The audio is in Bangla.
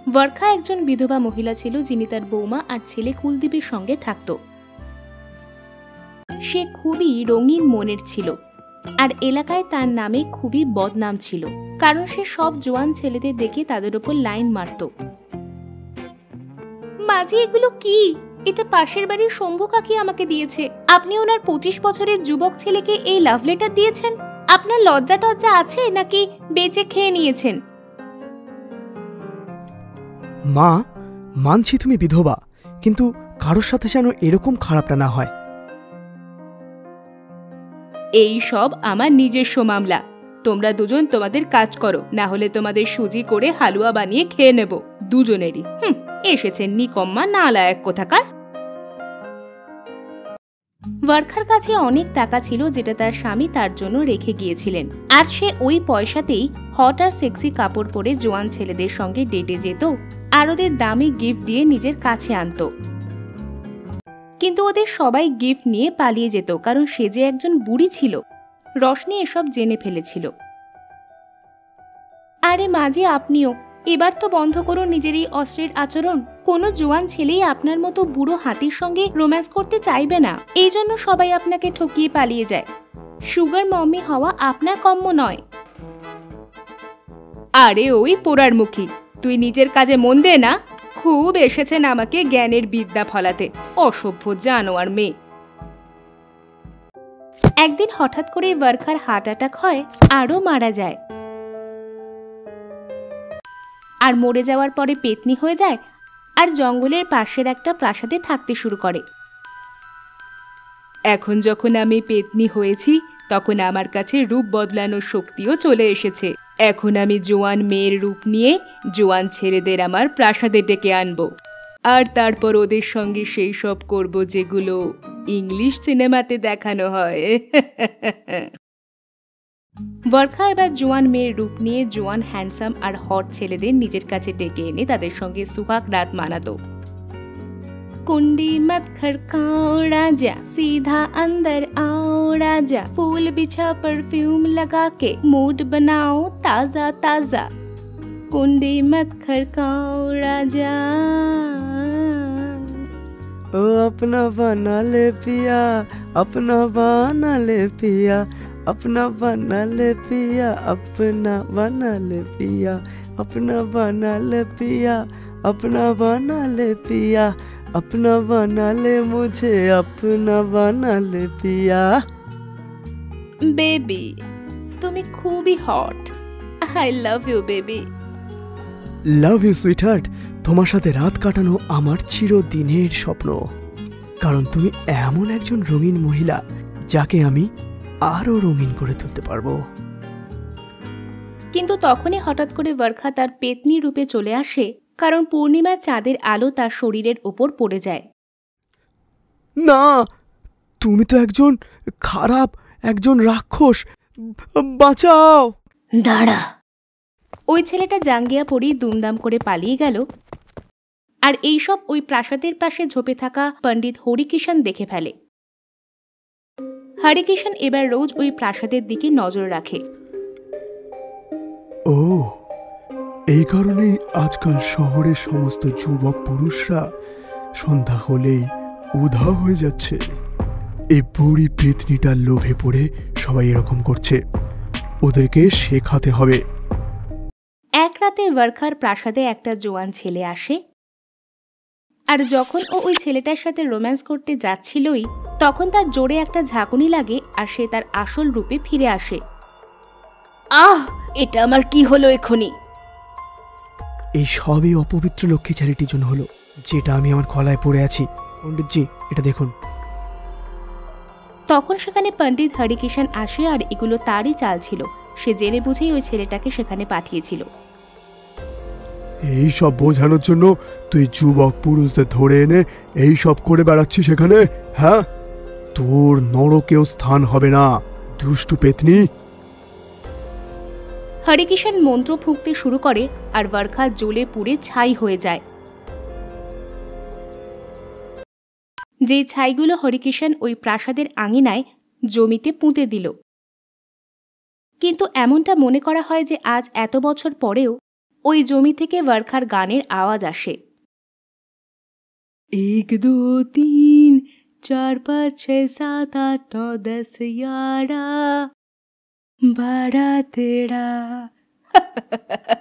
বরখা একজন বিধবা মহিলা ছিল যিনি তার বৌমা আর ছেলে কুলদীপের সঙ্গে থাকত। সে খুবই রঙিন মনের ছিল আর এলাকায় তার নামে খুবই বদনাম ছিল, কারণ সে সব জোয়ান ছেলেদের দেখে তাদের উপর লাইন মারত। মাঝি, এগুলো কি? এটা পাশের বাড়ির শম্ভু কাকি আমাকে দিয়েছে। আপনি ওনার 25 বছরের যুবক ছেলেকে এই লাভ লেটার দিয়েছেন? আপনার লজ্জা টজ্জা আছে নাকি বেচে খেয়ে নিয়েছেন? মা, মানছি তুমি বিধবা, কিন্তু কারোর সাথে যেন এরকম খারাপটা না হয়। এই সব আমার নিজস্ব মামলা। তোমরা দুজন তোমাদের কাজ করো, না হলে তোমাদের সুজি করে হালুয়া বানিয়ে খেয়ে নেব দুজনেরই। এসেছেন নিকম্মা নালায়েক কোথাকার। বরখার কাছে অনেক টাকা ছিল যেটা তার স্বামী তার জন্য রেখে গিয়েছিলেন, আর সে ওই পয়সাতেই হট আর সেক্সি কাপড় পরে জোয়ান ছেলেদের সঙ্গে ডেটে যেত আর ওদের দামি গিফট দিয়ে নিজের কাছে আনত। কিন্তু ওদের সবাই গিফট নিয়ে পালিয়ে যেত, কারণ সে যে একজন বুড়ি ছিল। রশনি এসব জেনে ফেলেছিল। আরে মাঝি, আপনিও এবার তো বন্ধ করুন নিজের এই অশ্লীল আচরণ। কোনো জোয়ান ছেলেই আপনার মতো বুড়ো হাতির সঙ্গে রোম্যান্স করতে চাইবে না, এই জন্য সবাই আপনাকে ঠকিয়ে পালিয়ে যায়। সুগার মম্মি হওয়া আপনার কম্য নয়। আরে ওই পোড়ার মুখী, তুই নিজের কাজে মন দে না। খুব এসেছেন আমাকে জ্ঞানের বিদ্যা ফলাতে, অসভ্য জানোয়ার মেয়ে। একদিন হঠাৎ করে বরখার হার্ট অ্যাটাক হয়, আরও মারা যায়। আর মরে যাওয়ার পরে পেতনি হয়ে যায় আর জঙ্গলের পাশের একটা প্রাসাদে থাকতে শুরু করে। এখন যখন আমি পেতনি হয়েছি, তখন আমার কাছে রূপ বদলানোর শক্তিও চলে এসেছে। এখন আমি জোয়ান মেয়ের রূপ নিয়ে জোয়ান ছেলেদের আমার প্রাসাদে ডেকে আনবো, আর তারপর ওদের সঙ্গে সেই সব করব যেগুলো ইংলিশ সিনেমাতে দেখানো হয়। বরখা এবার জোয়ান মেয়ের রূপ নিয়ে জোয়ান হ্যান্ডসাম আর হট ছেলেদের নিজের কাছে ডেকে এনে তাদের সঙ্গে সুহাগ রাত মানাতো। कुंडी मत खड़काओ राजा, सीधा अंदर आओ राजा, फूल बिछा परफ्यूम लगा के मूड बनाओ ताजा ताजा। कुंडी मत खड़काओ राजा। ओ अपना बना ले पिया, अपना बना ले पिया, अपना बना ले पिया, अपना बना ले पिया, अपना बना ले पिया, अपना बना ले पिया, अपना बना ले मुझे, अपना बना ले पिया। बेबी, तुम्हें खूबी hot. I love you baby. Love you sweetheart. তোমার সাথে রাত কাটানো আমার চিরদিনের স্বপ্ন, কারণ তুমি এমন একজন রঙিন মহিলা যাকে আমি আরো রঙিন করে তুলতে পারবো। কিন্তু তখনই হঠাৎ করে বরখা তার পেতনি রূপে চলে আসে, কারণ পূর্ণিমার চাঁদের আলো তার শরীরের ওপর পড়ে যায়। না, তুমি তো একজন খারাপ, একজন রাক্ষস, বাঁচাও। দাঁড়া। ওই ছেলেটা জাঙ্গিয়া পরেই দুমদাম করে পালিয়ে গেল, আর এইসব ওই প্রাসাদের পাশে ঝোপে থাকা পণ্ডিত হরিকিষাণ দেখে ফেলে। হরিকিষাণ এবার রোজ ওই প্রাসাদের দিকে নজর রাখে। ও, এই কারণেই আজকাল শহরের সমস্ত যুবক পুরুষরা সন্ধ্যা হলেই উধাও হয়ে যাচ্ছে। এই বুড়ি পেতনিটার লোভে পড়ে সবাই এরকম করছে, ওদেরকে শেখাতে হবে। এক রাতে বরখার প্রাসাদে একটা জোয়ান ছেলে আসে, আর যখন ও ওই ছেলেটার সাথে রোম্যান্স করতে যাচ্ছিলই, তখন তার জোরে একটা ঝাঁকুনি লাগে আর সে তার আসল রূপে ফিরে আসে। আহ, এটা আমার কি হলো এখনই? এই সবই অপবিত্র লক্ষ্মী চ্যারিটির জন্য হলো, যেটা আমি আমার গলায় পড়ে আছি। পণ্ডিতজি, এটা দেখুন। তখন সেখানে পণ্ডিত হরিকিষাণ আসে, আর এগুলো তারই চাল ছিল। সে জেনে বুঝেই ওই ছেলেটাকে সেখানে পাঠিয়েছিল। এই সব বোঝানোর জন্য তুই যুবক পুরুষদের ধরে এনে এই সব করে বেড়াচ্ছিস সেখানে? হ্যাঁ, তোর নরকেও স্থান হবে না, দুষ্টু পেতনি। হরিকিষাণ মন্ত্র ফুঁকতে শুরু করে আর বরখা জ্বলে পুড়ে ছাই হয়ে যায়। যে ছাইগুলো হরিকিষাণ ওই প্রাসাদের আঙিনায় জমিতে পুঁতে দিল। কিন্তু এমনটা মনে করা হয় যে আজ এত বছর পরেও ওই জমি থেকে বরখার গানের আওয়াজ আসে। 1 2 3 4 5 6 7 8 9 10 11 12 13